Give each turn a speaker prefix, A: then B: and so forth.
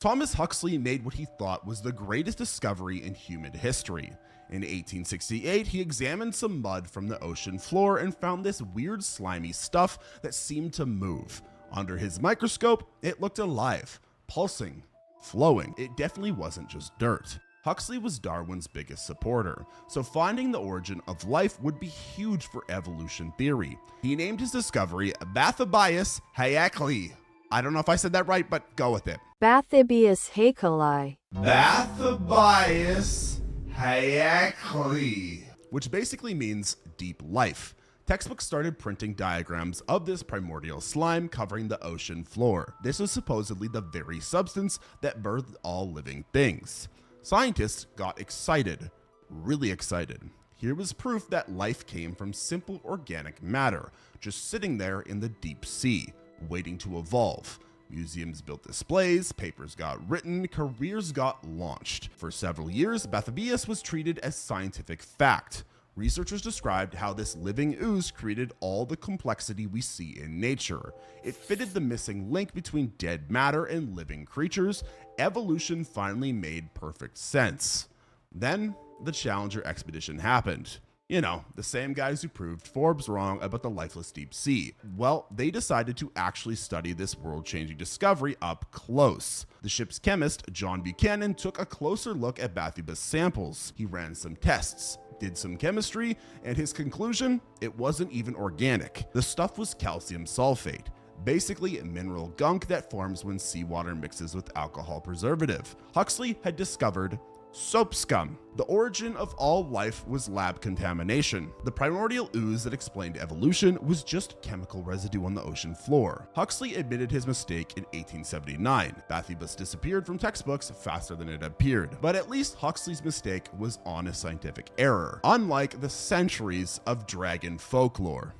A: Thomas Huxley made what he thought was the greatest discovery in human history. In 1868, he examined some mud from the ocean floor and found this weird slimy stuff that seemed to move. Under his microscope, it looked alive, pulsing, flowing. It definitely wasn't just dirt. Huxley was Darwin's biggest supporter, so finding the origin of life would be huge for evolution theory. He named his discovery Bathybius Haeckelii. I don't know if I said that right, but go with it.
B: Bathybius Haeckelii.
A: Bathybius Haeckelii, which basically means deep life. Textbooks started printing diagrams of this primordial slime covering the ocean floor. This was supposedly the very substance that birthed all living things. Scientists got excited, really excited. Here was proof that life came from simple organic matter, just sitting there in the deep sea, waiting to evolve. Museums built displays, papers got written, careers got launched. For several years, Bathybius was treated as scientific fact. Researchers described how this living ooze created all the complexity we see in nature. It fitted the missing link between dead matter and living creatures. Evolution finally made perfect sense. Then, the Challenger expedition happened. You know, the same guys who proved Forbes wrong about the lifeless deep sea. Well, they decided to actually study this world-changing discovery up close. The ship's chemist, John Buchanan, took a closer look at Bathybius samples. He ran some tests, did some chemistry, and his conclusion? It wasn't even organic. The stuff was calcium sulfate, basically a mineral gunk that forms when seawater mixes with alcohol preservative. Huxley had discovered soap scum. The origin of all life was lab contamination. The primordial ooze that explained evolution was just chemical residue on the ocean floor. Huxley admitted his mistake in 1879. Bathybius disappeared from textbooks faster than it appeared. But at least Huxley's mistake was honest scientific error, unlike the centuries of dragon folklore.